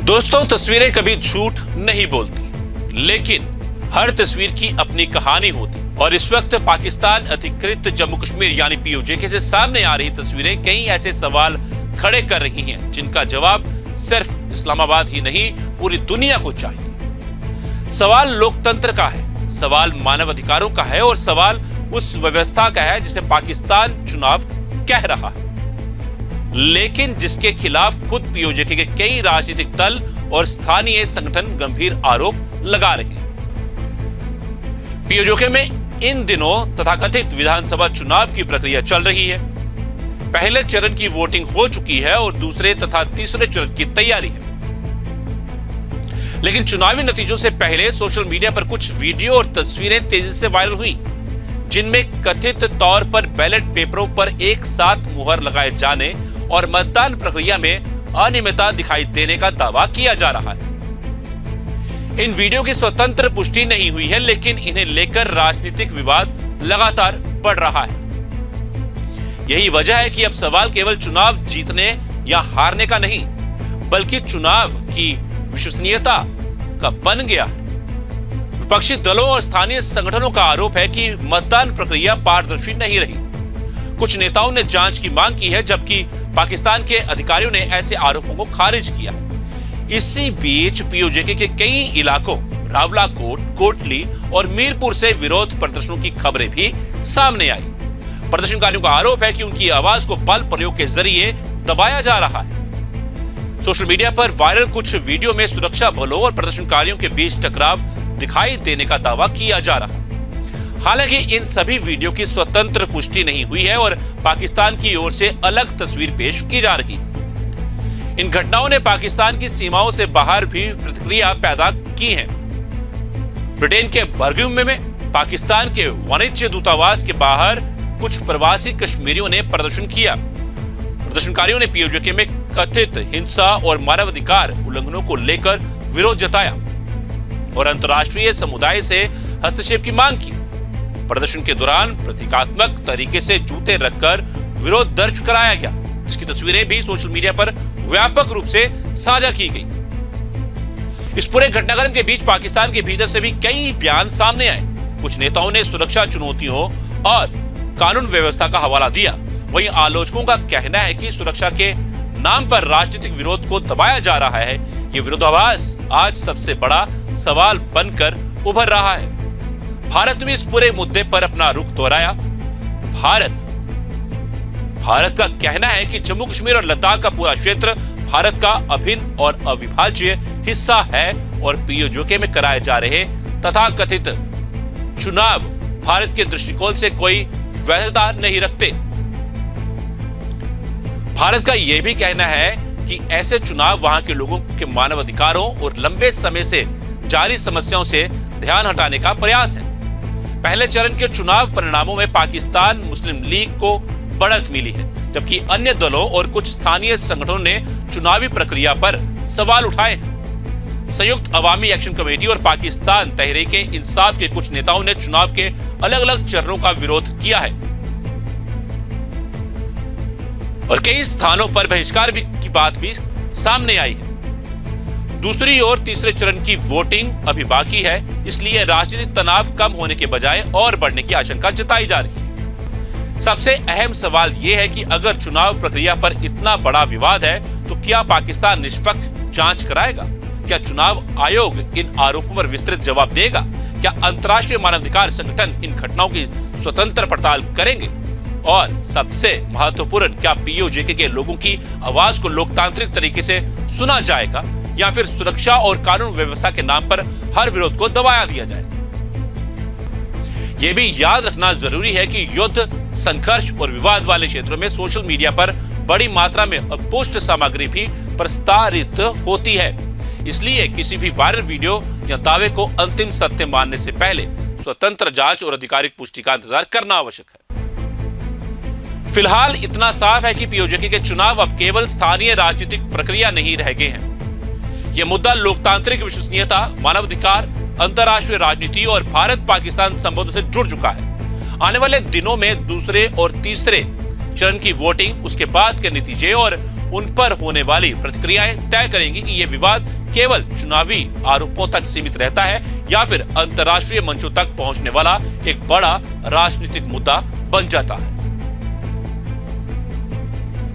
दोस्तों, तस्वीरें कभी झूठ नहीं बोलती, लेकिन हर तस्वीर की अपनी कहानी होती। और इस वक्त पाकिस्तान अधिकृत जम्मू कश्मीर यानी पीओजे से सामने आ रही तस्वीरें कई ऐसे सवाल खड़े कर रही हैं जिनका जवाब सिर्फ इस्लामाबाद ही नहीं पूरी दुनिया को चाहिए। सवाल लोकतंत्र का है, सवाल मानव अधिकारों का है और सवाल उस व्यवस्था का है जिसे पाकिस्तान चुनाव कह रहा है, लेकिन जिसके खिलाफ खुद पीओजे के कई राजनीतिक दल और स्थानीय संगठन गंभीर आरोप लगा रहे हैं। पीओजे में इन दिनों तथाकथित विधानसभा चुनाव की प्रक्रिया चल रही है। पहले चरण की वोटिंग हो चुकी है और दूसरे तथा तीसरे चरण की तैयारी है। लेकिन चुनावी नतीजों से पहले सोशल मीडिया पर कुछ वीडियो और तस्वीरें तेजी से वायरल हुई, जिनमें कथित तौर पर बैलेट पेपरों पर एक साथ मुहर लगाए जाने और मतदान प्रक्रिया में अनियमितता दिखाई देने का दावा किया जा रहा है। इन वीडियो की स्वतंत्र पुष्टि नहीं हुई है, लेकिन इन्हें लेकर राजनीतिक विवाद लगातार बढ़ रहा है। यही वजह है कि अब सवाल केवल चुनाव जीतने या हारने का नहीं, बल्कि चुनाव की विश्वसनीयता का बन गया है। विपक्षी दलों और स्थानीय संगठनों का आरोप है कि मतदान प्रक्रिया पारदर्शी नहीं रही। कुछ नेताओं ने जांच की मांग की है, जबकि पाकिस्तान के अधिकारियों ने ऐसे आरोपों को खारिज किया। इसी बीच पीओजे के कई इलाकों रावलाकोट, कोटली और मीरपुर से विरोध प्रदर्शनों की खबरें भी सामने आई। प्रदर्शनकारियों का आरोप है कि उनकी आवाज को बल प्रयोग के जरिए दबाया जा रहा है। सोशल मीडिया पर वायरल कुछ वीडियो में सुरक्षा बलों और प्रदर्शनकारियों के बीच टकराव दिखाई देने का दावा किया जा रहा है। हालांकि इन सभी वीडियो की स्वतंत्र पुष्टि नहीं हुई है और पाकिस्तान की ओर से अलग तस्वीर पेश की जा रही है। इन घटनाओं ने पाकिस्तान की सीमाओं से बाहर भी प्रतिक्रिया पैदा की है। ब्रिटेन के बर्मिंघम में पाकिस्तान के वाणिज्य दूतावास के बाहर कुछ प्रवासी कश्मीरियों ने प्रदर्शन किया। प्रदर्शनकारियों ने पीओजे में कथित हिंसा और मानवाधिकार उल्लंघनों को लेकर विरोध जताया और अंतर्राष्ट्रीय समुदाय से हस्तक्षेप की मांग की। प्रदर्शन के दौरान प्रतीकात्मक तरीके से जूते रखकर विरोध दर्ज कराया गया, जिसकी तस्वीरें भी सोशल मीडिया पर व्यापक रूप से साझा की गई। इस पूरे घटनाक्रम के बीच पाकिस्तान के भीतर से भी कई बयान सामने आए। कुछ नेताओं ने सुरक्षा चुनौतियों और कानून व्यवस्था का हवाला दिया। वहीं आलोचकों का कहना है कि सुरक्षा के नाम पर राजनीतिक विरोध को दबाया जा रहा है। ये विरोधाभास आज सबसे बड़ा सवाल बनकर उभर रहा है। भारत ने इस पूरे मुद्दे पर अपना रुख दोहराया। भारत का कहना है कि जम्मू कश्मीर और लद्दाख का पूरा क्षेत्र भारत का अभिन्न और अविभाज्य हिस्सा है और पीओजे में कराए जा रहे तथाकथित चुनाव भारत के दृष्टिकोण से कोई वैधता नहीं रखते। भारत का यह भी कहना है कि ऐसे चुनाव वहां के लोगों के मानवाधिकारों और लंबे समय से जारी समस्याओं से ध्यान हटाने का प्रयास है। पहले चरण के चुनाव परिणामों में पाकिस्तान मुस्लिम लीग को बढ़त मिली है, जबकि अन्य दलों और कुछ स्थानीय संगठनों ने चुनावी प्रक्रिया पर सवाल उठाए हैं। संयुक्त अवामी एक्शन कमेटी और पाकिस्तान तहरीक इंसाफ के कुछ नेताओं ने चुनाव के अलग अलग चरणों का विरोध किया है और कई स्थानों पर बहिष्कार की बात भी सामने आई है। दूसरी ओर तीसरे चरण की वोटिंग अभी बाकी है, इसलिए राजनीतिक तनाव कम होने के बजाय और बढ़ने की आशंका जताई जा रही है। सबसे अहम सवाल यह है कि अगर चुनाव प्रक्रिया पर इतना बड़ा विवाद है तो क्या पाकिस्तान निष्पक्ष जांच कराएगा? क्या चुनाव आयोग इन आरोपों पर विस्तृत जवाब देगा? क्या अंतर्राष्ट्रीय मानवाधिकार संगठन इन घटनाओं की स्वतंत्र पड़ताल करेंगे? और सबसे महत्वपूर्ण, क्या पीओजे के लोगों की आवाज को लोकतांत्रिक तरीके से सुना जाएगा या फिर सुरक्षा और कानून व्यवस्था के नाम पर हर विरोध को दबाया दिया जाएगा? यह भी याद रखना जरूरी है कि युद्ध, संघर्ष और विवाद वाले क्षेत्रों में सोशल मीडिया पर बड़ी मात्रा में अपुष्ट सामग्री भी प्रसारित होती है। इसलिए किसी भी वायरल वीडियो या दावे को अंतिम सत्य मानने से पहले स्वतंत्र जांच और आधिकारिक पुष्टि का इंतजार करना आवश्यक है। फिलहाल इतना साफ है कि पीओजे के चुनाव अब केवल स्थानीय राजनीतिक प्रक्रिया नहीं रह गए हैं। यह मुद्दा लोकतांत्रिक विश्वसनीयता, मानवाधिकार, अंतर्राष्ट्रीय राजनीति और भारत पाकिस्तान संबंधों से जुड़ चुका है। आने वाले दिनों में दूसरे और तीसरे चरण की वोटिंग, उसके बाद के नतीजे और उन पर होने वाली प्रतिक्रियाएं तय करेंगी कि यह विवाद केवल चुनावी आरोपों तक सीमित रहता है या फिर अंतर्राष्ट्रीय मंचों तक पहुंचने वाला एक बड़ा राजनीतिक मुद्दा बन जाता है।